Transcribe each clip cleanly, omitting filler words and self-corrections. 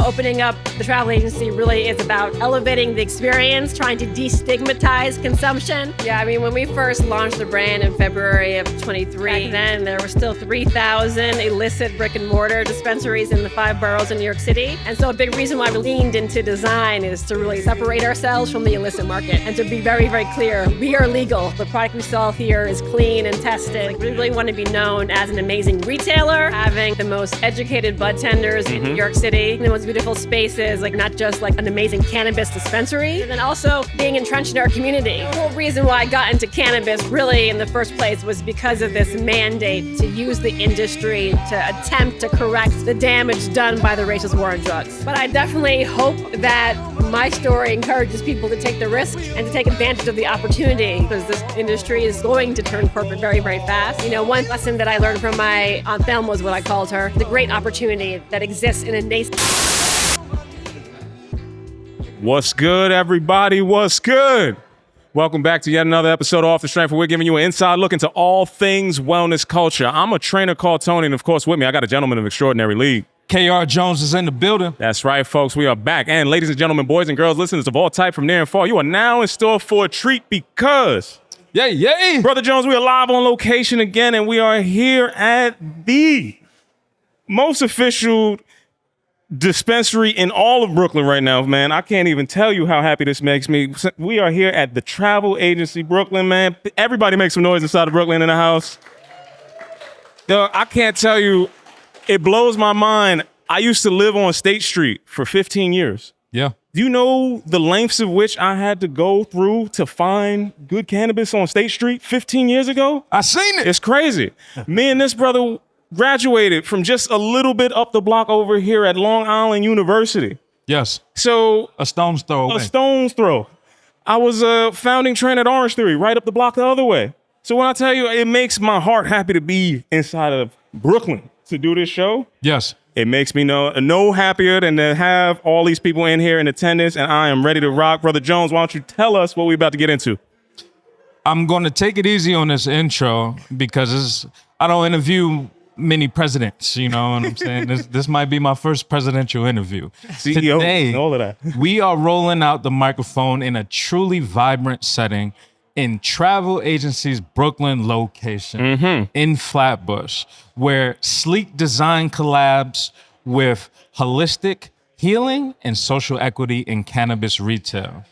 Opening up the travel agency really is about elevating the experience, trying to destigmatize consumption. Yeah, I mean, when we first launched the brand in February of 23, back then there were still 3,000 illicit brick and mortar dispensaries in the 5 boroughs in New York City. And so a big reason why we leaned into design is to really separate ourselves from the illicit market and to be very, very clear. We are legal. The product we sell here is clean and tested. We really want to be known as an amazing retailer, having the most educated bud tenders in New York City, the most beautiful spaces, like not just like an amazing cannabis dispensary, and then also being entrenched in our community. The whole reason why I got into cannabis really in the first place was because of this mandate to use the industry to attempt to correct the damage done by the racist war on drugs. But I definitely hope that my story encourages people to take the risk and to take advantage of the opportunity, because this industry is going to turn corporate very, very fast. You know, one lesson that I learned from my Aunt Thelma was what I called her, the great opportunity that exists in a nascent. What's good, everybody? What's good? Welcome back to yet another episode of Off the Strength, where we're giving you an inside look into all things wellness culture. I'm a trainer called Tony, and of course with me, I got a gentleman of extraordinary league. KR Jones is in the building. That's right, folks. We are back. And ladies and gentlemen, boys and girls, listeners of all type from near and far, you are now in store for a treat because... Yay. Brother Jones, we are live on location again, and we are here at the most official dispensary in all of Brooklyn right now, man. I can't even tell you how happy this makes me. We are here at the Travel Agency Brooklyn, man. Everybody make some noise inside of Brooklyn in the house. I can't tell you, it blows my mind. I used to live on State Street for 15 years. Yeah. Do you know the lengths of which I had to go through to find good cannabis on State Street 15 years ago? I seen it. It's crazy. Me and this brother graduated from just a little bit up the block over here at Long Island University. Yes. So a stone's throw away. A stone's throw. I was a founding trainer at Orange Theory, right up the block the other way. So when I tell you, it makes my heart happy to be inside of Brooklyn to do this show. Yes. It makes me no happier than to have all these people in here in attendance, and I am ready to rock. Brother Jones, why don't you tell us what we're about to get into? I'm going to take it easy on this intro because I don't interview many presidents, you know what I'm saying? This might be my first presidential interview. CEO, Today, all of that. We are rolling out the microphone in a truly vibrant setting in Travel Agency's Brooklyn location in Flatbush, where sleek design collabs with holistic healing and social equity in cannabis retail.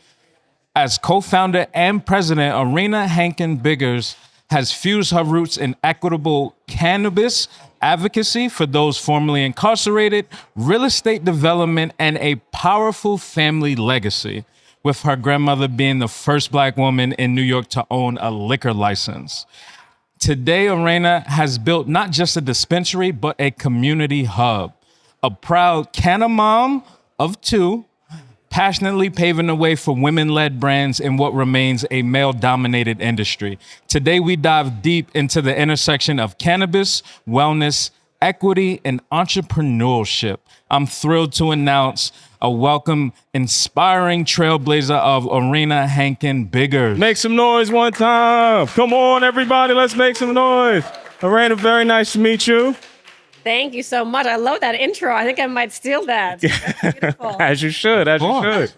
As co-founder and president, Arana Hankin-Biggers has fused her roots in equitable cannabis advocacy for those formerly incarcerated, real estate development, and a powerful family legacy, with her grandmother being the first Black woman in New York to own a liquor license. Today, Arana has built not just a dispensary, but a community hub, a proud Canna-Mom of 2, passionately paving the way for women-led brands in what remains a male-dominated industry. Today, we dive deep into the intersection of cannabis, wellness, equity, and entrepreneurship. I'm thrilled to announce a welcome, inspiring trailblazer of Arana Hankin-Biggers. Make some noise one time. Come on, everybody, let's make some noise. Arana, very nice to meet you. Thank you so much. I love that intro. I think I might steal that. That's beautiful. As you should, as you should.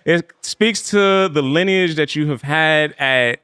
It speaks to the lineage that you have had at,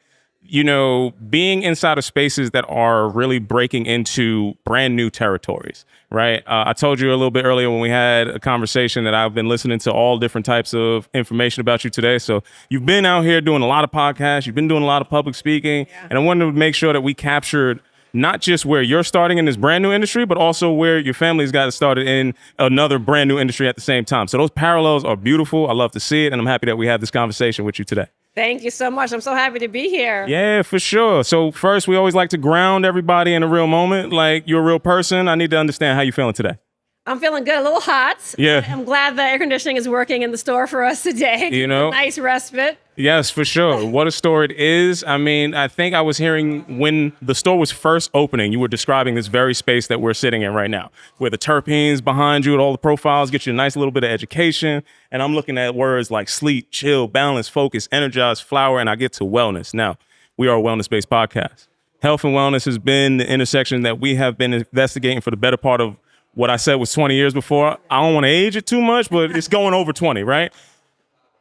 being inside of spaces that are really breaking into brand new territories, right? I told you a little bit earlier when we had a conversation that I've been listening to all different types of information about you today. So you've been out here doing a lot of podcasts, you've been doing a lot of public speaking, and I wanted to make sure that we captured not just where you're starting in this brand new industry, but also where your family's got started in another brand new industry at the same time. So those parallels are beautiful. I love to see it, and I'm happy that we have this conversation with you today. Thank you so much. I'm so happy to be here. Yeah, for sure. So first, we always like to ground everybody in a real moment. Like, you're a real person. I need to understand how you're feeling today. I'm feeling good, a little hot. Yeah. I'm glad the air conditioning is working in the store for us today. You know? Nice respite. Yes, for sure. What a store it is. I mean, I think I was hearing when the store was first opening, you were describing this very space that we're sitting in right now, where the terpenes behind you and all the profiles get you a nice little bit of education. And I'm looking at words like sleep, chill, balance, focus, energize, flower, and I get to wellness. Now, we are a wellness-based podcast. Health and wellness has been the intersection that we have been investigating for the better part of what I said was 20 years before. I don't want to age it too much, but it's going over 20, right?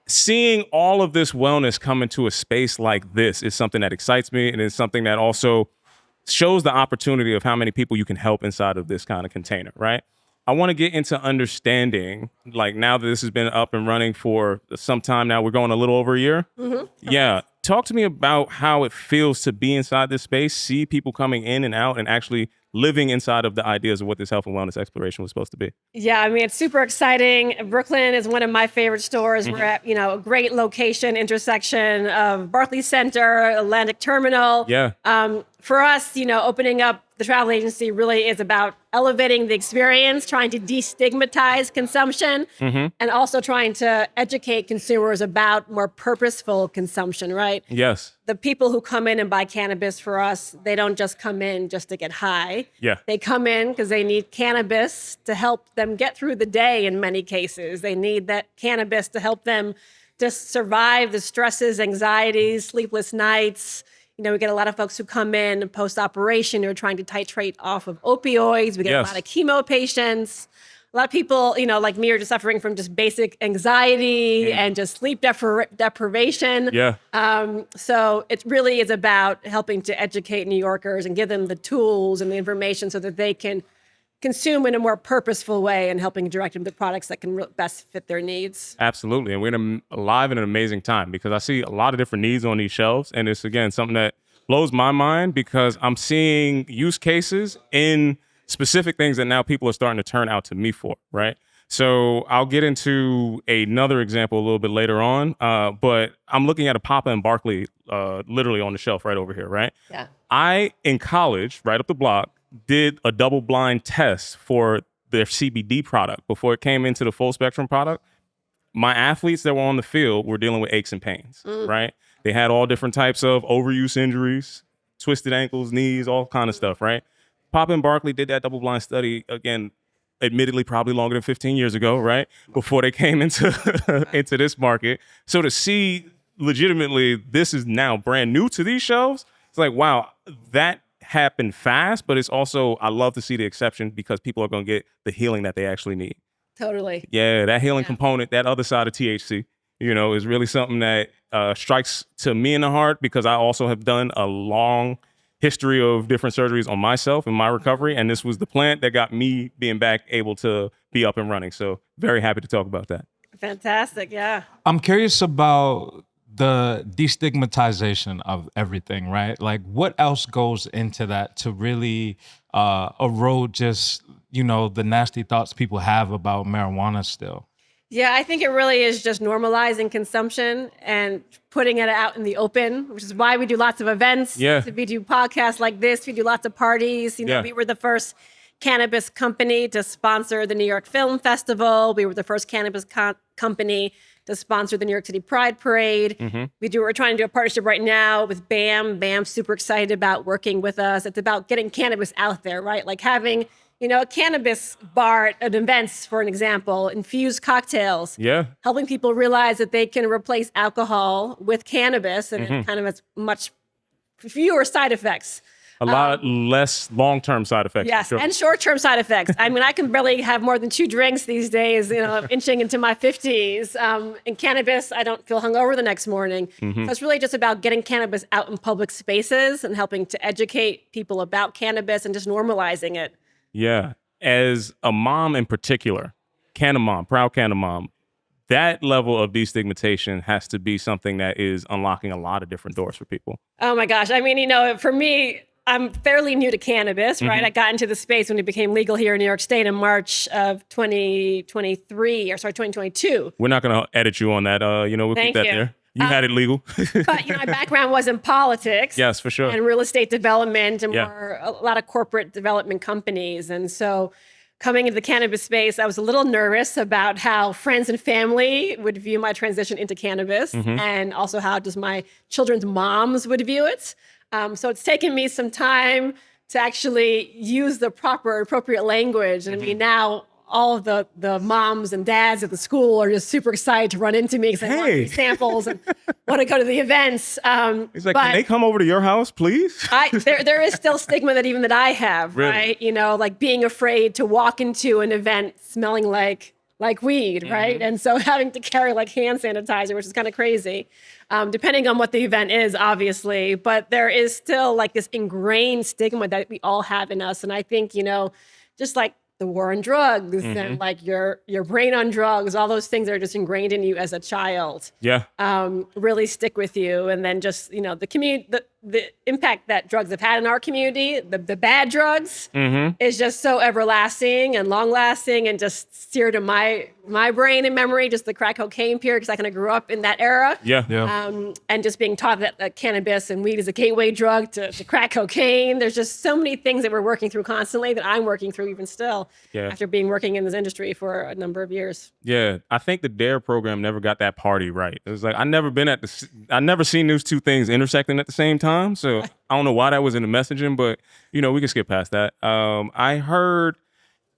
Seeing all of this wellness come into a space like this is something that excites me, and it's something that also shows the opportunity of how many people you can help inside of this kind of container, right? I want to get into understanding, like now that this has been up and running for some time now, we're going a little over a year. Yeah. Talk to me about how it feels to be inside this space, see people coming in and out and actually living inside of the ideas of what this health and wellness exploration was supposed to be. Yeah, I mean, it's super exciting. Brooklyn is one of my favorite stores. We're at, a great location, intersection of Barclays Center, Atlantic Terminal. Yeah. For us, opening up the travel agency really is about elevating the experience, trying to destigmatize consumption, and also trying to educate consumers about more purposeful consumption, right? Yes. The people who come in and buy cannabis for us, they don't just come in just to get high. Yeah. They come in because they need cannabis to help them get through the day in many cases. They need that cannabis to help them just survive the stresses, anxieties, sleepless nights. We get a lot of folks who come in post-operation who are trying to titrate off of opioids. We get a lot of chemo patients. A lot of people, like me, are just suffering from just basic anxiety and just sleep deprivation. Yeah. So it really is about helping to educate New Yorkers and give them the tools and the information so that they can consume in a more purposeful way and helping direct them to products that can best fit their needs. Absolutely. And we're alive in an amazing time because I see a lot of different needs on these shelves. And it's, again, something that blows my mind because I'm seeing use cases in specific things that now people are starting to turn out to me for, right? So I'll get into another example a little bit later on, but I'm looking at a Papa and Barkley literally on the shelf right over here, right? Yeah. In college, right up the block, did a double-blind test for their CBD product before it came into the full spectrum product. My athletes that were on the field were dealing with aches and pains, right? They had all different types of overuse injuries, twisted ankles, knees, all kind of stuff, right? Papa and Barkley did that double-blind study, again, admittedly probably longer than 15 years ago, right? Before they came into into this market. So to see legitimately this is now brand new to these shelves, it's like, wow, that happened fast, but it's also, I love to see the exception because people are going to get the healing that they actually need. Totally. Yeah, that healing component, that other side of THC, is really something that strikes to me in the heart because I also have done a long history of different surgeries on myself in my recovery. And this was the plant that got me being back able to be up and running. So very happy to talk about that. Fantastic. Yeah. I'm curious about the destigmatization of everything, right? Like what else goes into that to really erode just, the nasty thoughts people have about marijuana still? Yeah, I think it really is just normalizing consumption and putting it out in the open, which is why we do lots of events. Yeah. We do podcasts like this. We do lots of parties. We were the first cannabis company to sponsor the New York Film Festival. We were the first cannabis company to sponsor the New York City Pride Parade. We're trying to do a partnership right now with BAM. BAM's super excited about working with us. It's about getting cannabis out there, right? Like having, a cannabis bar at events, for an example, infused cocktails. Yeah. Helping people realize that they can replace alcohol with cannabis and it kind of has much fewer side effects. A lot less long-term side effects. Yes, Sure. and short-term side effects. I mean, I can barely have more than 2 drinks these days, inching into my 50s. In cannabis, I don't feel hungover the next morning. So it's really just about getting cannabis out in public spaces and helping to educate people about cannabis and just normalizing it. Yeah. As a mom in particular, Canna-Mom, proud Canna-Mom, that level of destigmatization has to be something that is unlocking a lot of different doors for people. Oh my gosh. I mean, for me, I'm fairly new to cannabis, right? I got into the space when it became legal here in New York State in March of 2022. We're not going to edit you on that. We'll Thank keep that you. there. You had it legal. But my background was in politics. Yes, for sure. And real estate development and a lot of corporate development companies. And so coming into the cannabis space, I was a little nervous about how friends and family would view my transition into cannabis and also how just my children's moms would view it. So it's taken me some time to actually use the appropriate language. And I mean, now all of the moms and dads at the school are just super excited to run into me because they want these samples and want to go to the events. He's like, can they come over to your house, please? There is still stigma that I have, Really? right? You know, like being afraid to walk into an event smelling like weed, right? And so having to carry like hand sanitizer, which is kind of crazy, depending on what the event is, obviously. But there is still like this ingrained stigma that we all have in us. And I think, you know, just like the war on drugs and like your brain on drugs, all those things that are just ingrained in you as a child, really stick with you. And then just, you know, the community, the impact that drugs have had in our community, the bad drugs is just so everlasting and long lasting and just seared in my brain and memory, just the crack cocaine period, because I kind of grew up in that era. And just being taught that cannabis and weed is a gateway drug to crack cocaine. There's just so many things that we're working through constantly that I'm working through even still after working in this industry for a number of years. Yeah, I think the DARE program never got that party right. It was like, I never seen those two things intersecting at the same time. So I don't know why that was in the messaging, but you know, we can skip past that. I heard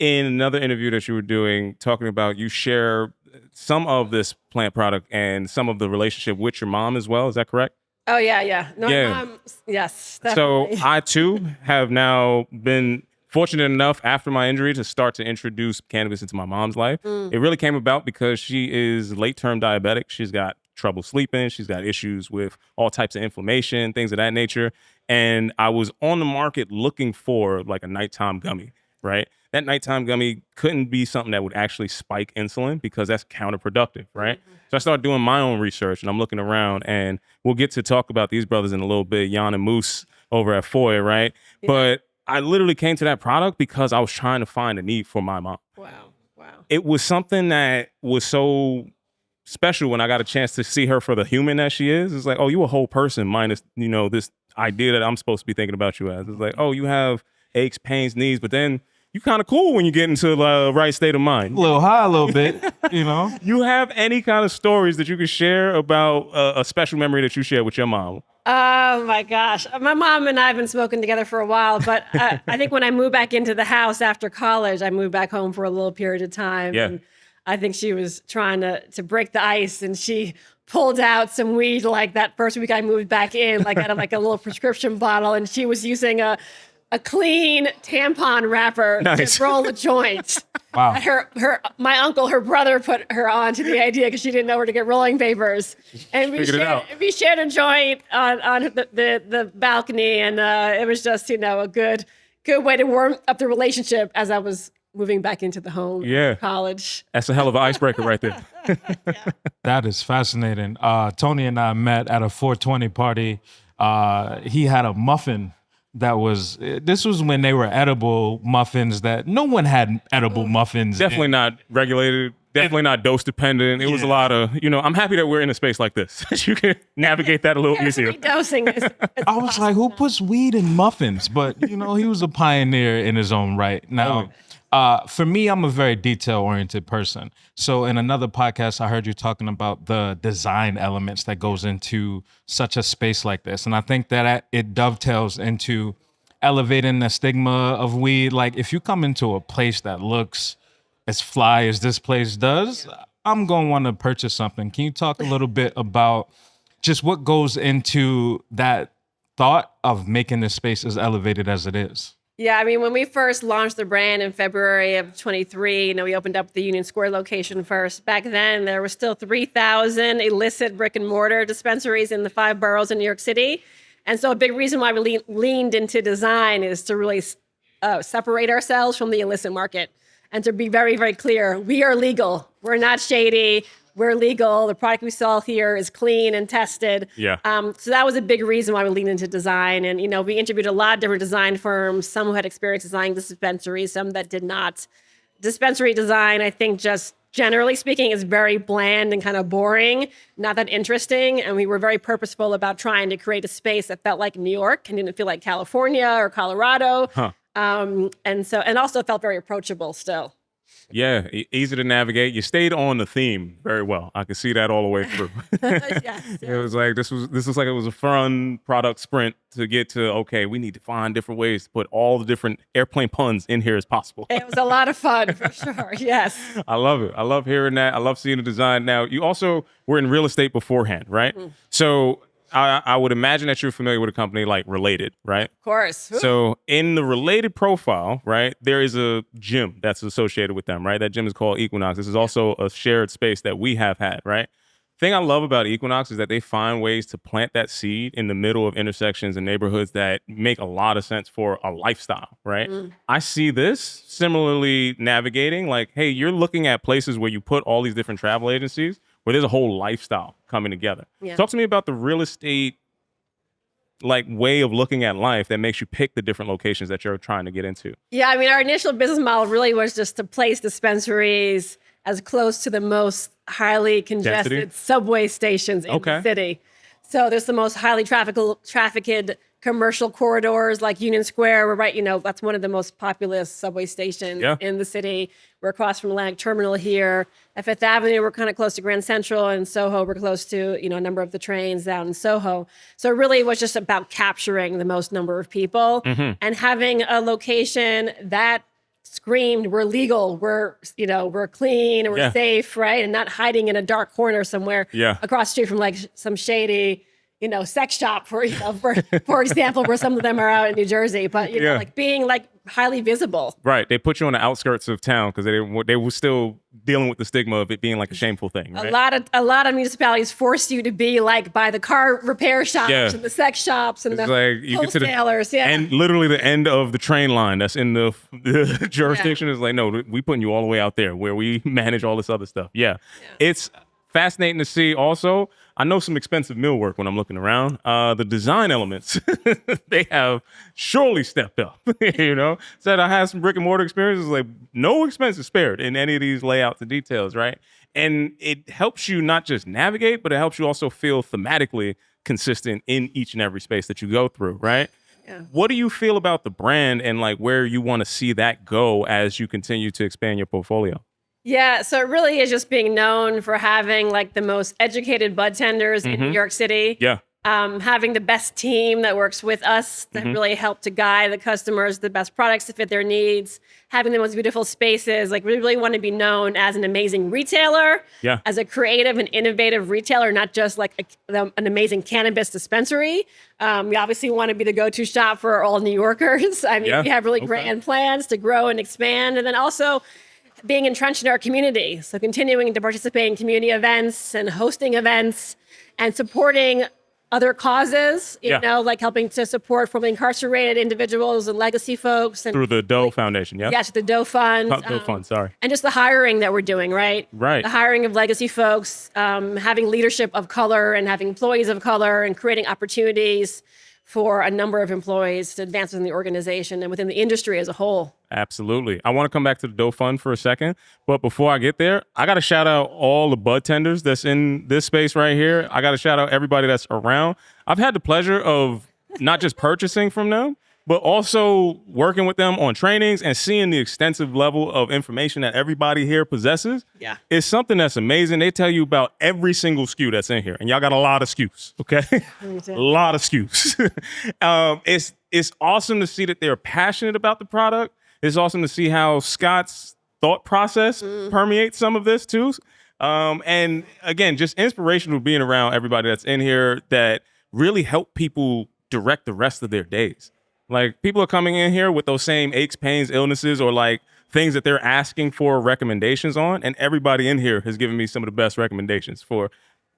in another interview that you were doing, talking about you share some of this plant product and some of the relationship with your mom as well. Is that correct? Oh yeah. No, mom, yes. Definitely. So I too have now been fortunate enough after my injury to start to introduce cannabis into my mom's life. It really came about because she is late-term diabetic. She's got trouble sleeping. She's got issues with all types of inflammation, things of that nature. And I was on the market looking for like a nighttime gummy, right? That nighttime gummy couldn't be something that would actually spike insulin because that's counterproductive, right? So I started doing my own research and I'm looking around, and we'll get to talk about these brothers in a little bit, Jan and Moose over at Foy, right? Yeah. But I literally came to that product because I was trying to find a need for my mom. Wow. It was something that was so special when I got a chance to see her for the human that she is. It's like, oh, you a whole person minus, you know, this idea that I'm supposed to be thinking about you as. It's like, oh, you have aches, pains, needs, but then you kind of cool when you get into the right state of mind. A little high, a little bit, you know. You have any kind of stories that you can share about a special memory that you share with your mom? Oh my gosh. My mom and I have been smoking together for a while, but I think when I moved back into the house after college, I moved back home for a little period of time. Yeah. And I think she was trying to break the ice, and she pulled out some weed like that first week I moved back in, like out of like a little prescription bottle, and she was using a clean tampon wrapper to roll the joint. Wow. My uncle, her brother, put her on to the idea because she didn't know where to get rolling papers, and we shared a joint on the balcony, and it was just, you know, a good way to warm up the relationship as I was moving back into the home. College. That's a hell of an icebreaker right there. That is fascinating. Tony and I met at a 420 party. He had a muffin this was when they were edible muffins that no one had edible muffins. Definitely not regulated. Definitely not dose dependent. It was a lot of, you know, I'm happy that we're in a space like this. You can navigate that a little easier. Dosing is I was like, who puts weed in muffins? But, you know, he was a pioneer in his own right. Now, for me, I'm a very detail-oriented person. So in another podcast, I heard you talking about the design elements that goes into such a space like this. And I think that it dovetails into elevating the stigma of weed. Like, if you come into a place that looks as fly as this place does, I'm going to want to purchase something. Can you talk a little bit about just what goes into that thought of making this space as elevated as it is? Yeah, I mean, when we first launched the brand in February of 23, you know, we opened up the Union Square location first. Back then, there were still 3,000 illicit brick and mortar dispensaries in the 5 boroughs in New York City. And so a big reason why we leaned into design is to really separate ourselves from the illicit market and to be very, very clear. We are legal. We're not shady. We're legal. The product we sell here is clean and tested. Yeah. So that was a big reason why we leaned into design. And, you know, we interviewed a lot of different design firms, some who had experience designing dispensaries, some that did not. Dispensary design, I think, just generally speaking, is very bland and kind of boring, not that interesting. And we were very purposeful about trying to create a space that felt like New York and didn't feel like California or Colorado. And also felt very approachable still. Yeah, easy to navigate. You stayed on the theme very well. I could see that all the way through. Yes. It was like this was like it was a fun product sprint to get to. Okay, we need to find different ways to put all the different airplane puns in here as possible. It was a lot of fun for sure. Yes. I love it. I love hearing that. I love seeing the design. Now, you also were in real estate beforehand, right? So I would imagine that you're familiar with a company like Related, right? Of course. So in the Related profile, right, there is a gym that's associated with them, right? That gym is called Equinox. This is also a shared space that we have had, right? Thing I love about Equinox is that they find ways to plant that seed in the middle of intersections and neighborhoods that make a lot of sense for a lifestyle, right? I see this similarly navigating like, hey, you're looking at places where you put all these different travel agencies where there's a whole lifestyle coming together. Yeah. Talk to me about the real estate like way of looking at life that makes you pick the different locations that you're trying to get into. Yeah, I mean, our initial business model really was just to place dispensaries as close to the most highly congested Density? subway stations in the city. So there's the most highly trafficked commercial corridors like Union Square. We're right, that's one of the most populous subway stations in the city. We're across from Atlantic Terminal here. At Fifth Avenue, we're kind of close to Grand Central, and Soho, we're close to, a number of the trains down in Soho. So it really was just about capturing the most number of people and having a location that screamed, we're legal, we're clean, we're safe, right? And not hiding in a dark corner somewhere across the street from like some shady, sex shop for example, where some of them are out in New Jersey, but like being like highly visible. Right. They put you on the outskirts of town because they were still dealing with the stigma of it being like a shameful thing. Right? A lot of municipalities force you to be like by the car repair shops and the sex shops and it's the like you wholesalers. And literally the end of the train line that's in the jurisdiction is like, no, we putting you all the way out there where we manage all this other stuff. It's fascinating to see also. I know some expensive millwork when I'm looking around. The design elements, they have surely stepped up, Said I had some brick and mortar experiences, like no expense is spared in any of these layouts and details, right? And it helps you not just navigate, but it helps you also feel thematically consistent in each and every space that you go through, right? Yeah. What do you feel about the brand and like where you want to see that go as you continue to expand your portfolio? Yeah, so it really is just being known for having like the most educated bud tenders in New York City. Yeah. Having the best team that works with us that really help to guide the customers, the best products to fit their needs, having the most beautiful spaces. Like we really want to be known as an amazing retailer, as a creative and innovative retailer, not just like an amazing cannabis dispensary. We obviously want to be the go-to shop for all New Yorkers. I mean, we have really grand plans to grow and expand. And then also being entrenched in our community. So continuing to participate in community events and hosting events and supporting other causes, like helping to support formerly incarcerated individuals and legacy folks. And through the Doe Foundation, Yes, the Doe Fund. Doe Fund, sorry. And just the hiring that we're doing, right? Right. The hiring of legacy folks, having leadership of color and having employees of color and creating opportunities for a number of employees to advance in the organization and within the industry as a whole. Absolutely. I want to come back to the Doe Fund for a second. But before I get there, I got to shout out all the bud tenders that's in this space right here. I got to shout out everybody that's around. I've had the pleasure of not just purchasing from them, but also working with them on trainings and seeing the extensive level of information that everybody here possesses. Yeah. It's something that's amazing. They tell you about every single SKU that's in here. And y'all got a lot of SKUs, okay? A lot of SKUs. It's awesome to see that they're passionate about the product. It's awesome to see how Scott's thought process permeates some of this too. And again, just inspirational being around everybody that's in here that really help people direct the rest of their days. Like people are coming in here with those same aches, pains, illnesses, or like things that they're asking for recommendations on. And everybody in here has given me some of the best recommendations for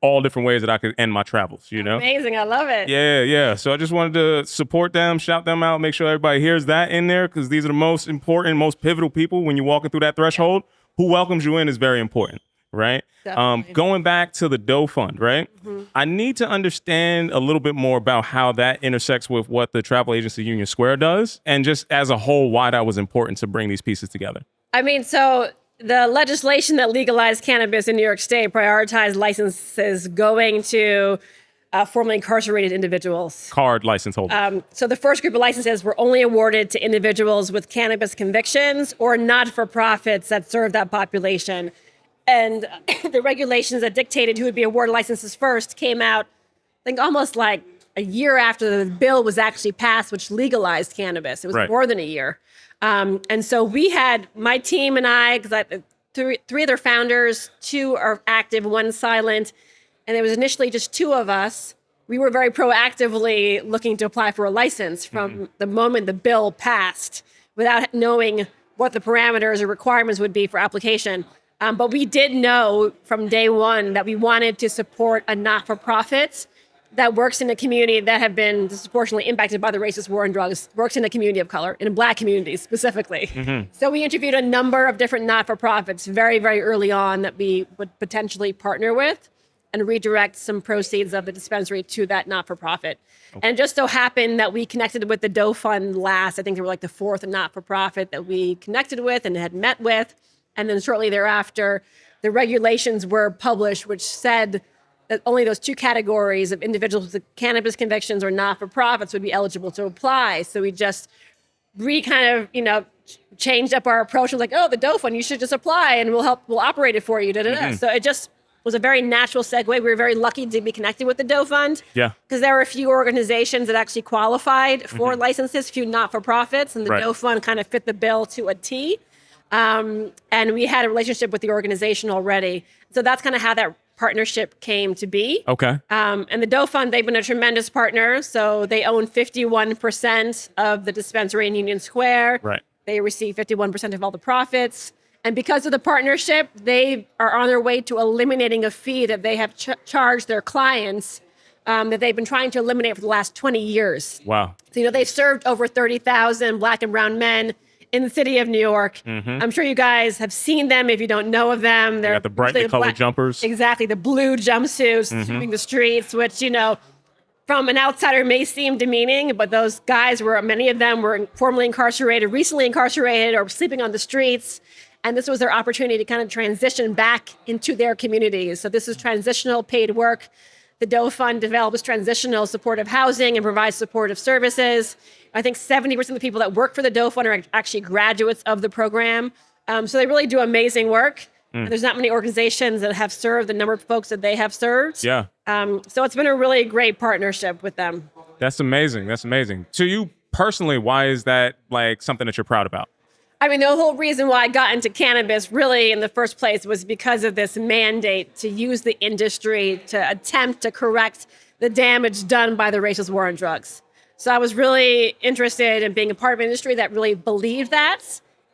all different ways that I could end my travels, Amazing. I love it. Yeah. So I just wanted to support them, shout them out, make sure everybody hears that in there because these are the most important, most pivotal people when you're walking through that threshold. Who welcomes you in is very important. Right. Going back to the Doe Fund, right? I need to understand a little bit more about how that intersects with what the Travel Agency Union Square does and just as a whole, why that was important to bring these pieces together. I mean, so the legislation that legalized cannabis in New York State prioritized licenses going to formerly incarcerated individuals. Card license holders. So the first group of licenses were only awarded to individuals with cannabis convictions or not-for-profits that serve that population. And the regulations that dictated who would be awarded licenses first came out, I think, almost like a year after the bill was actually passed, which legalized cannabis. It was more than a year. And so we had, my team and I, because three other founders, 2 are active, 1 silent, and there was initially just 2 of us. We were very proactively looking to apply for a license from the moment the bill passed without knowing what the parameters or requirements would be for application. But we did know from day one that we wanted to support a not-for-profit that works in a community that have been disproportionately impacted by the racist war on drugs, works in a community of color, in Black communities specifically. So we interviewed a number of different not-for-profits very, very early on that we would potentially partner with and redirect some proceeds of the dispensary to that not-for-profit. And it just so happened that we connected with the Doe Fund last. I think they were like the 4th not-for-profit that we connected with and had met with. And then shortly thereafter, the regulations were published, which said that only those 2 categories of individuals with cannabis convictions or not-for-profits would be eligible to apply. So we just changed up our approach. It was like, oh, the Doe Fund, you should just apply and we'll operate it for you. So it just was a very natural segue. We were very lucky to be connected with the Doe Fund. Yeah. Because there were a few organizations that actually qualified for licenses, few not-for-profits, and the Doe Fund kind of fit the bill to a T. And we had a relationship with the organization already. So that's kind of how that partnership came to be. Okay. And the Doe Fund, they've been a tremendous partner. So they own 51% of the dispensary in Union Square. Right. They receive 51% of all the profits. And because of the partnership, they are on their way to eliminating a fee that they have charged their clients that they've been trying to eliminate for the last 20 years. Wow. So, they've served over 30,000 Black and brown men in the city of New York. I'm sure you guys have seen them if you don't know of them. They're got the brightly colored jumpers. Exactly, the blue jumpsuits sweeping the streets, which, from an outsider may seem demeaning, but those guys many of them were formerly incarcerated, recently incarcerated, or sleeping on the streets. And this was their opportunity to kind of transition back into their communities. So this is transitional paid work. The Doe Fund develops transitional supportive housing and provides supportive services. I think 70% of the people that work for the Doe Fund are actually graduates of the program. So they really do amazing work. There's not many organizations that have served the number of folks that they have served. Yeah. So it's been a really great partnership with them. That's amazing. That's amazing. To you personally, why is that like something that you're proud about? I mean, the whole reason why I got into cannabis really in the first place was because of this mandate to use the industry to attempt to correct the damage done by the racist war on drugs. So I was really interested in being a part of an industry that really believed that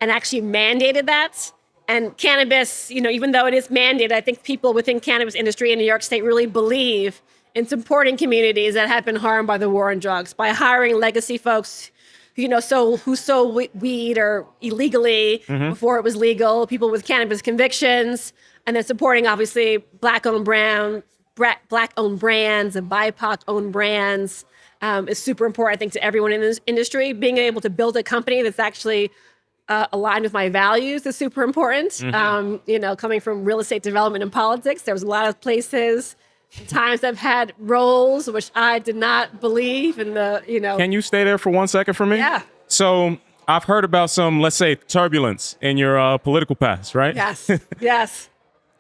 and actually mandated that. And cannabis, even though it is mandated, I think people within cannabis industry in New York State really believe in supporting communities that have been harmed by the war on drugs by hiring legacy folks who sold weed or illegally before it was legal, people with cannabis convictions, and then supporting obviously Black-owned brands and BIPOC-owned brands is super important, I think, to everyone in this industry. Being able to build a company that's actually aligned with my values is super important. Coming from real estate development and politics, there was a lot of places, times I've had roles which I did not believe in Can you stay there for 1 second for me? Yeah. So I've heard about some, let's say, turbulence in your political past, right? Yes. Yes.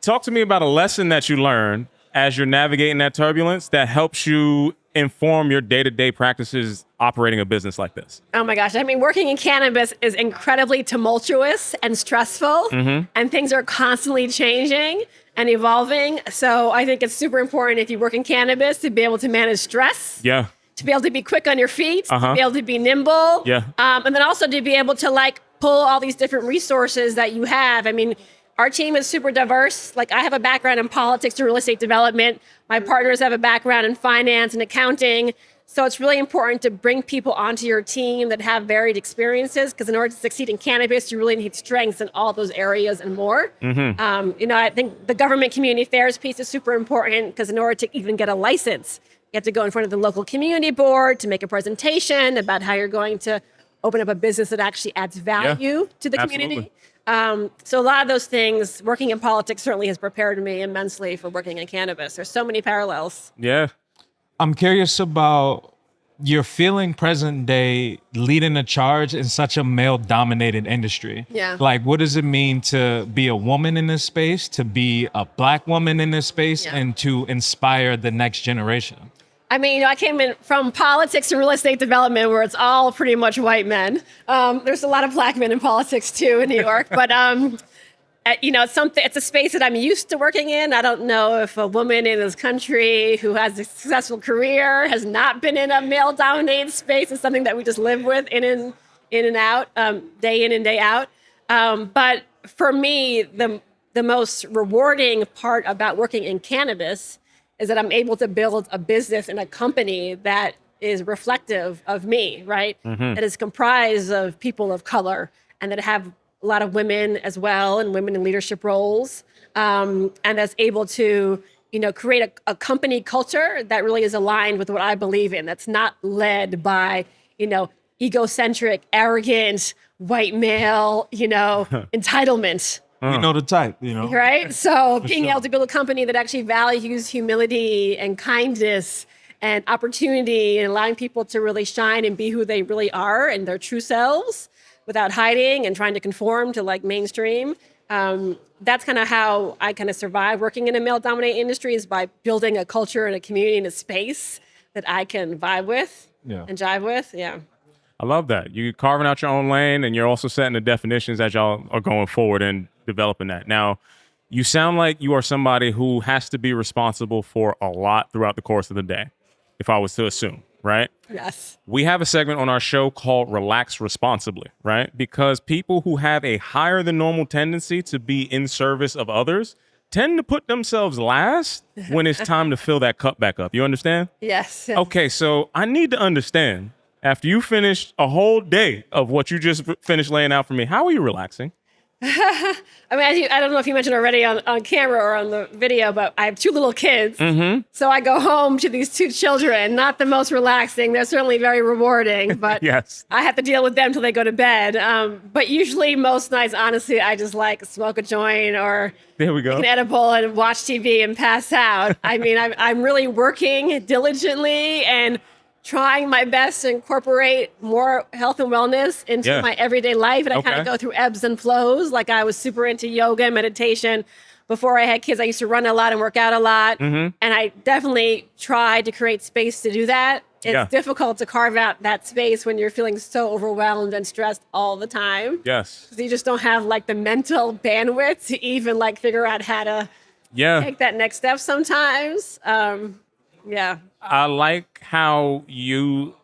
Talk to me about a lesson that you learned as you're navigating that turbulence that helps you inform your day-to-day practices operating a business like this? Oh my gosh. I mean, working in cannabis is incredibly tumultuous and stressful, and things are constantly changing and evolving. So I think it's super important if you work in cannabis to be able to manage stress. Yeah. To be able to be quick on your feet, to be able to be nimble. Yeah. And then also to be able to pull all these different resources that you have. I mean, our team is super diverse. I have a background in politics and real estate development. My partners have a background in finance and accounting. So it's really important to bring people onto your team that have varied experiences, because in order to succeed in cannabis, you really need strengths in all those areas and more. I think the government community affairs piece is super important, because in order to even get a license, you have to go in front of the local community board to make a presentation about how you're going to open up a business that actually adds value to the community. So a lot of those things, working in politics certainly has prepared me immensely for working in cannabis. There's so many parallels. Yeah. I'm curious about your feeling present day leading a charge in such a male dominated industry. Yeah. Like, what does it mean to be a woman in this space, to be a Black woman in this space, Yeah. and to inspire the next generation? I mean, I came in from politics and real estate development where it's all pretty much white men. There's a lot of Black men in politics too in New York, but it's a space that I'm used to working in. I don't know if a woman in this country who has a successful career has not been in a male-dominated space. It's something that we just live with in and out, day in and day out. But for me, the most rewarding part about working in cannabis is that I'm able to build a business and a company that is reflective of me, right? Mm-hmm. That is comprised of people of color and that have a lot of women as well and women in leadership roles. And that's able to, create a company culture that really is aligned with what I believe in. That's not led by, egocentric, arrogant, white male, entitlement. You know the type, Right? So being able to build a company that actually values humility and kindness and opportunity and allowing people to really shine and be who they really are and their true selves without hiding and trying to conform to like mainstream. That's kind of how I kind of survive working in a male-dominated industry, is by building a culture and a community and a space that I can vibe with and jive with. Yeah. I love that. You're carving out your own lane, and you're also setting the definitions as y'all are going forward and developing that. Now, you sound like you are somebody who has to be responsible for a lot throughout the course of the day, if I was to assume, right? Yes. We have a segment on our show called Relax Responsibly, right? Because people who have a higher than normal tendency to be in service of others tend to put themselves last when it's time to fill that cup back up. You understand? Yes. Okay, so I need to understand, after you finished a whole day of what you just finished laying out for me, how are you relaxing? I mean, I don't know if you mentioned already on camera or on the video, but I have two little kids. Mm-hmm. So I go home to these two children, not the most relaxing. They're certainly very rewarding, but Yes. I have to deal with them till they go to bed. But usually most nights, honestly, I just like smoke a joint or There we go. an edible and watch TV and pass out. I mean, I'm really working diligently and trying my best to incorporate more health and wellness into my everyday life. And I kind of go through ebbs and flows. Like I was super into yoga and meditation before I had kids. I used to run a lot and work out a lot. Mm-hmm. And I definitely tried to create space to do that. It's difficult to carve out that space when you're feeling so overwhelmed and stressed all the time. Yes. So you just don't have like the mental bandwidth to even like figure out how to take that next step sometimes. Yeah. I like how you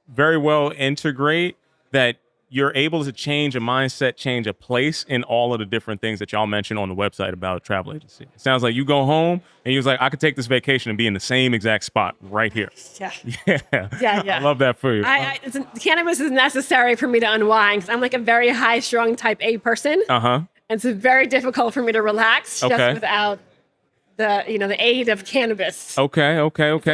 very well integrate that you're able to change a mindset, change a place in all of the different things that y'all mentioned on the website about a travel agency. It sounds like you go home and you was like, I could take this vacation and be in the same exact spot right here. Yeah. Yeah. I love that for you. Cannabis is necessary for me to unwind because I'm like a very high-strung type A person. Uh-huh. And so it's very difficult for me to relax just without the aid of cannabis. Okay.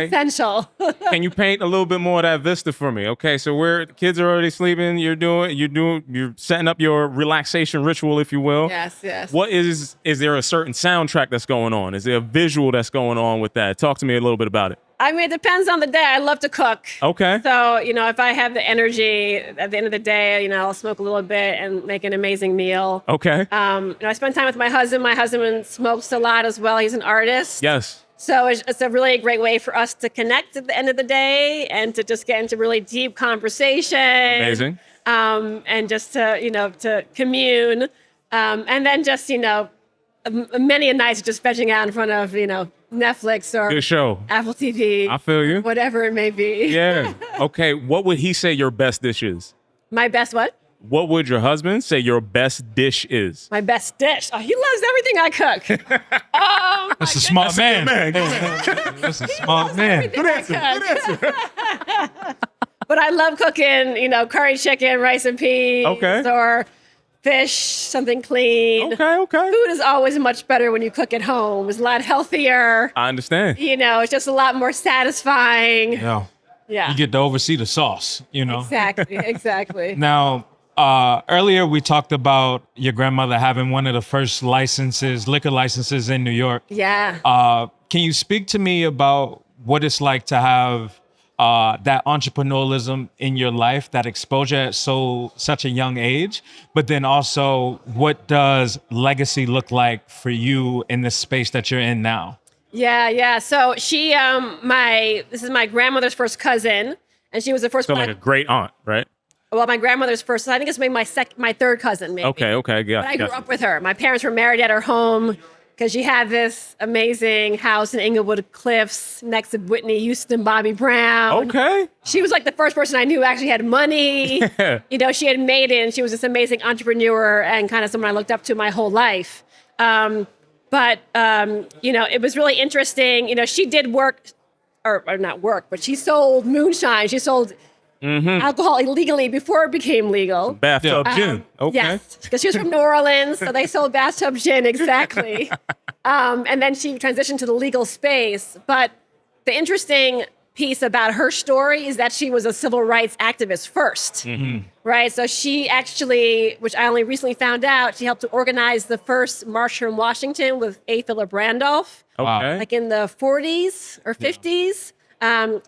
Essential. Can you paint a little bit more of that vista for me? Okay, so where the kids are already sleeping, you're setting up your relaxation ritual, if you will. Yes. What is there a certain soundtrack that's going on? Is there a visual that's going on with that? Talk to me a little bit about it. I mean, it depends on the day. I love to cook. Okay. So, if I have the energy at the end of the day, I'll smoke a little bit and make an amazing meal. Okay. I spend time with my husband. My husband smokes a lot as well. He's an artist. Yes. So it's a really great way for us to connect at the end of the day and to just get into really deep conversation. Amazing. And just to commune. And then just, many a nights just vegging out in front of, Netflix or good show. Apple TV. I feel you. Whatever it may be. Yeah. Okay. What would he say your best dish is? My best what? What would your husband say your best dish is? My best dish. Oh, he loves everything I cook. That's a smart man. That's a smart man. Good answer. But I love cooking, curry chicken, rice and peas. Okay. Or fish, something clean. Okay. Food is always much better when you cook at home. It's a lot healthier. I understand. It's just a lot more satisfying. Yeah. Yeah. You get to oversee the sauce, Exactly. Now, earlier we talked about your grandmother having one of the first liquor licenses in New York. Yeah. Can you speak to me about what it's like to have that entrepreneurialism in your life, that exposure at such a young age, but then also what does legacy look like for you in the space that you're in now? Yeah. So she, this is my grandmother's first cousin, and she was the first So black. like a great aunt, right? Well, my grandmother's first. So I think it's maybe my third cousin, maybe. Okay, yeah. But I grew up with her. My parents were married at her home because she had this amazing house in Inglewood Cliffs next to Whitney Houston, Bobby Brown. Okay. She was like the first person I knew who actually had money. You know, she had made it, and she was this amazing entrepreneur and kind of someone I looked up to my whole life. But you know, it was really interesting. You know, she did work, or not work, but she sold moonshine. She sold alcohol illegally before it became legal. Bathtub gin. Okay. Yes, because she was from New Orleans, so they sold bathtub gin, exactly. And then she transitioned to the legal space. But the interesting piece about her story is that she was a civil rights activist first, right? So she actually, which I only recently found out, she helped to organize the first march in Washington with A. Philip Randolph, Okay. like in the 40s or 50s.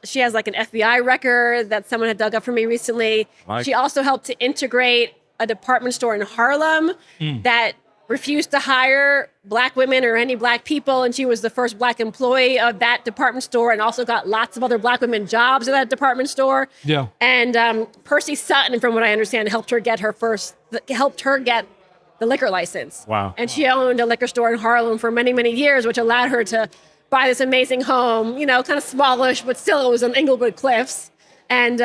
She has like an FBI record that someone had dug up for me recently. She also helped to integrate a department store in Harlem that refused to hire black women or any black people. And she was the first black employee of that department store and also got lots of other black women jobs at that department store. Yeah. And Percy Sutton, from what I understand, helped her get the liquor license. Wow. And she owned a liquor store in Harlem for many, many years, which allowed her to buy this amazing home, you know, kind of smallish, but still it was in Inglewood Cliffs. And,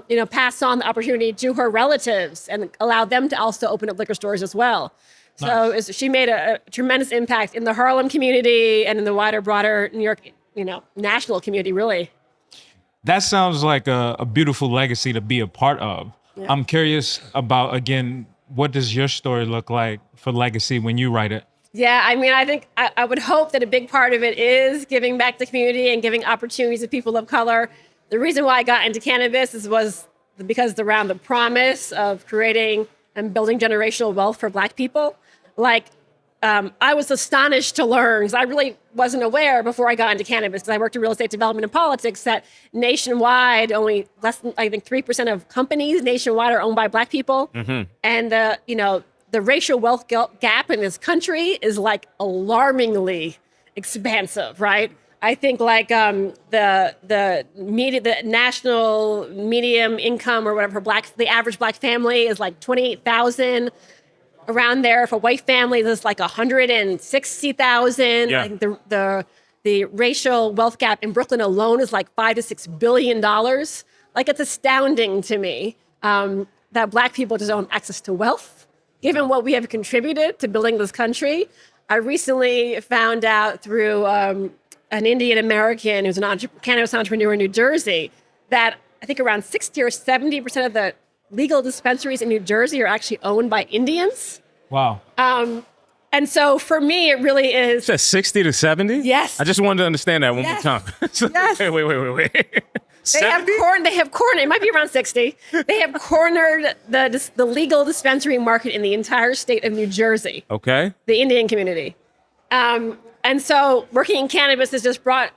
you know, pass on the opportunity to her relatives and allow them to also open up liquor stores as well. Nice. So she made a tremendous impact in the Harlem community and in the wider, broader New York, you know, national community, really. That sounds like a beautiful legacy to be a part of. Yeah. I'm curious about, again, what does your story look like for legacy when you write it? Yeah, I mean, I think I would hope that a big part of it is giving back to the community and giving opportunities to people of color. The reason why I got into cannabis was because around the promise of creating and building generational wealth for Black people. Like, I was astonished to learn, because I really wasn't aware before I got into cannabis, because I worked in real estate development and politics, that nationwide, only less than, I think, 3% of companies nationwide are owned by Black people. And, you know, the racial wealth gap in this country is like alarmingly expansive, right? I think like the national medium income or whatever the average Black family is like 28,000 around there. For white families, it's like 160,000. Yeah. I think the racial wealth gap in Brooklyn alone is like $5 to $6 billion. Like, it's astounding to me that Black people just don't have access to wealth, given what we have contributed to building this country. I recently found out through an Indian American who's an cannabis entrepreneur in New Jersey that I think around 60 or 70% of the legal dispensaries in New Jersey are actually owned by Indians. Wow. And so for me, it really is. Is that 60 to 70? Yes. I just wanted to understand that one more time. Yes. Wait. They have cornered, it might be around 60. They have cornered the legal dispensary market in the entire state of New Jersey. Okay. The Indian community. And so working in cannabis has just brought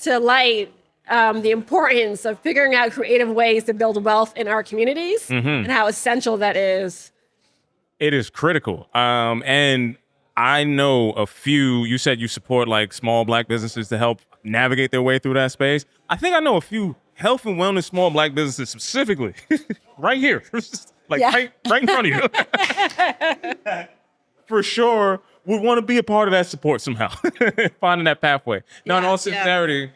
to light the importance of figuring out creative ways to build wealth in our communities and how essential that is. It is critical. And I know a few, you said you support like small Black businesses to help navigate their way through that space. I think I know a few health and wellness small Black businesses specifically right here, like right in front of you. For sure, would want to be a part of that support somehow, finding that pathway. Now, in all sincerity,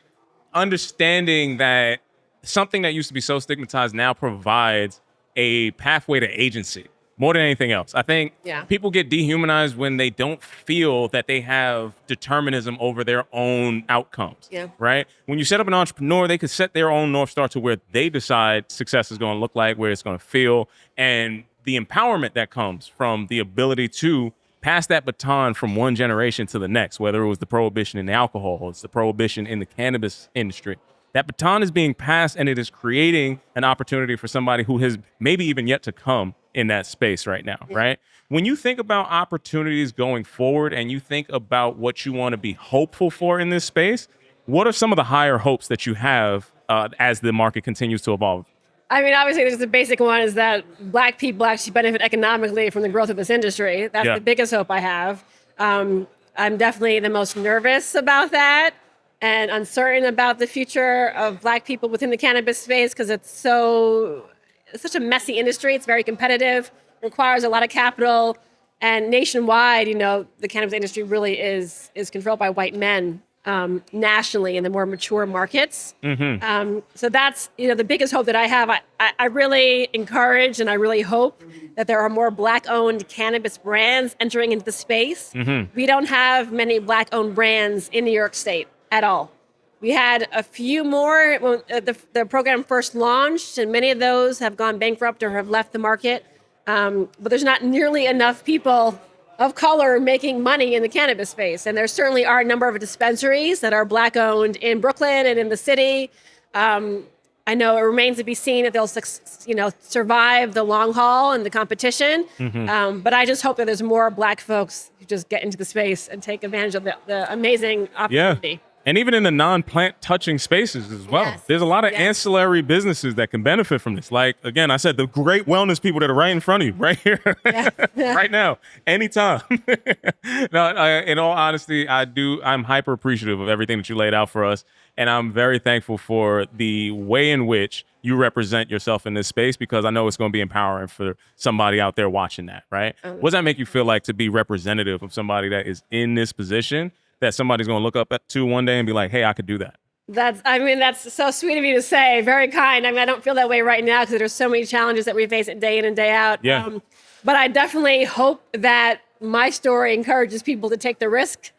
understanding that something that used to be so stigmatized now provides a pathway to agency more than anything else. I think people get dehumanized when they don't feel that they have determinism over their own outcomes, right? When you set up an entrepreneur, they could set their own North Star to where they decide success is going to look like, where it's going to feel, and the empowerment that comes from the ability to pass that baton from one generation to the next, whether it was the prohibition in alcohol, or it's the prohibition in the cannabis industry. That baton is being passed, and it is creating an opportunity for somebody who has maybe even yet to come in that space right now, right? When you think about opportunities going forward and you think about what you want to be hopeful for in this space, what are some of the higher hopes that you have as the market continues to evolve? I mean, obviously, there's the basic one is that Black people actually benefit economically from the growth of this industry. That's the biggest hope I have. I'm definitely the most nervous about that and uncertain about the future of Black people within the cannabis space because it's such a messy industry. It's very competitive, requires a lot of capital, and nationwide, the cannabis industry really is controlled by white men. Nationally in the more mature markets. So that's, the biggest hope that I have. I really encourage and I really hope that there are more Black-owned cannabis brands entering into the space. We don't have many Black-owned brands in New York State at all. We had a few more when the program first launched, and many of those have gone bankrupt or have left the market. But there's not nearly enough people of color making money in the cannabis space. And there certainly are a number of dispensaries that are Black-owned in Brooklyn and in the city. I know it remains to be seen if they'll, survive the long haul and the competition. But I just hope that there's more Black folks who just get into the space and take advantage of the amazing opportunity. Yeah. And even in the non-plant touching spaces as well. Yes. There's a lot of ancillary businesses that can benefit from this. Like, again, I said, the great wellness people that are right in front of you, right here, right now, anytime. No, in all honesty, I'm hyper appreciative of everything that you laid out for us. And I'm very thankful for the way in which you represent yourself in this space, because I know it's going to be empowering for somebody out there watching that, right? What does that make you feel like to be representative of somebody that is in this position, that somebody's going to look up to one day and be like, hey, I could do that? That's so sweet of you to say. Very kind. I don't feel that way right now because there's so many challenges that we face day in and day out. Yeah. But I definitely hope that my story encourages people to take the risk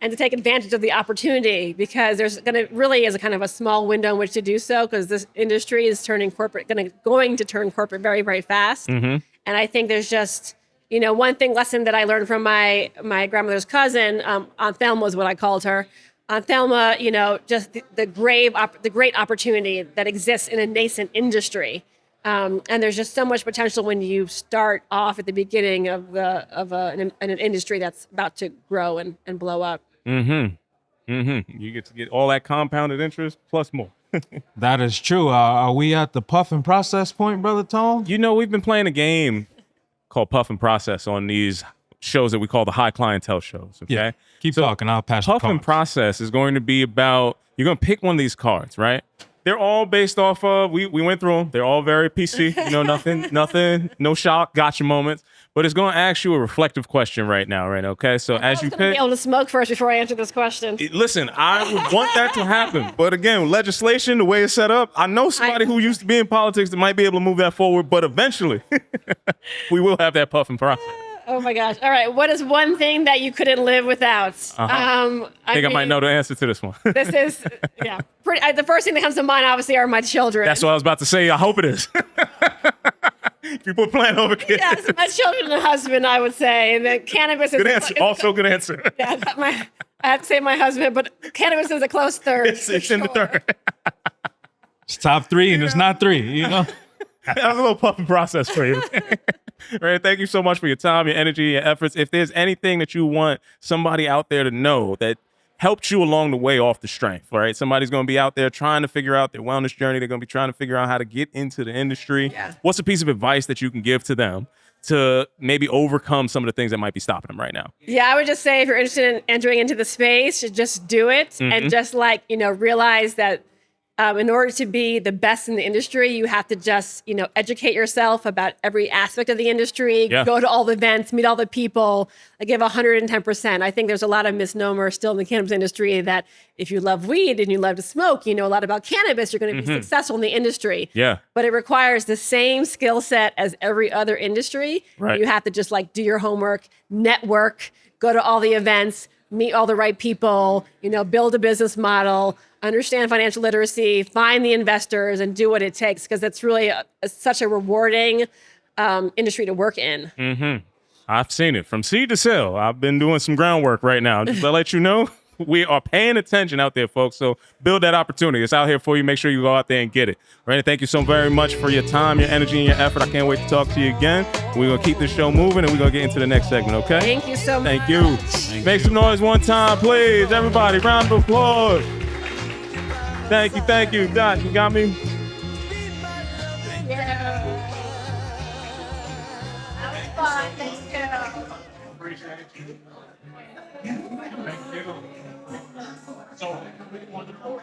and to take advantage of the opportunity, because there's really is a kind of a small window in which to do so, because this industry is going to turn corporate very, very fast. And I think there's just, one lesson that I learned from my grandmother's cousin, Aunt Thelma was what I called her. Aunt Thelma, just the great opportunity that exists in a nascent industry. And there's just so much potential when you start off at the beginning of an industry that's about to grow and blow up. You get to get all that compounded interest plus more. That is true. Are we at the puff and process point, Brother Tone? We've been playing a game called Puff and Process on these shows that we call the high clientele shows. Okay. Yeah. Keep talking. I'll pass Puff the and Process is going to be about, you're going to pick one of these cards, right? They're all based off of, we went through them. They're all very PC, nothing, no shock, gotcha moments. But it's going to ask you a reflective question right now, right? Okay. So as you pick, be able to smoke first before I answer this question. Listen, I would want that to happen. But again, legislation, the way it's set up, I know somebody who used to be in politics that might be able to move that forward. But eventually, we will have that Puff and Process. Oh my gosh. All right. What is one thing that you couldn't live without? I might know the answer to this one. This is, the first thing that comes to mind, obviously, are my children. That's what I was about to say. I hope it is. People plant over kids. Yes, my children and husband, I would say. And then cannabis is... Good answer. Also good answer. Yeah, I have to say my husband, but cannabis is a close third. It's in the third. It's top three and it's not three, That was a little Puff and Process for you. Right, thank you so much for your time, your energy, your efforts. If there's anything that you want somebody out there to know that helped you along the way off the strength, right? Somebody's going to be out there trying to figure out their wellness journey. They're going to be trying to figure out how to get into the industry. Yeah. What's a piece of advice that you can give to them to maybe overcome some of the things that might be stopping them right now? Yeah, I would just say if you're interested in entering into the space, just do it and just realize that in order to be the best in the industry, you have to just, educate yourself about every aspect of the industry, go to all the events, meet all the people, give 110%. I think there's a lot of misnomer still in the cannabis industry that if you love weed and you love to smoke, you know a lot about cannabis, you're going to be successful in the industry. Yeah. But it requires the same skill set as every other industry. Right. You have to just do your homework, network, go to all the events, meet all the right people, build a business model, understand financial literacy, find the investors, and do what it takes, because it's really such a rewarding industry to work in. I've seen it from seed to sale. I've been doing some groundwork right now. Just to let you know, we are paying attention out there, folks. So build that opportunity. It's out here for you. Make sure you go out there and get it. Right? Thank you so very much for your time, your energy, and your effort. I can't wait to talk to you again. We're going to keep this show moving, and we're going to get into the next segment, okay? Thank you so much. Thank you. Make some noise one time, please. Everybody, round of applause. Thank you, Doc. You got me. Yeah. That was fun. Thank you. Appreciate you. Thank you. So, wonderful.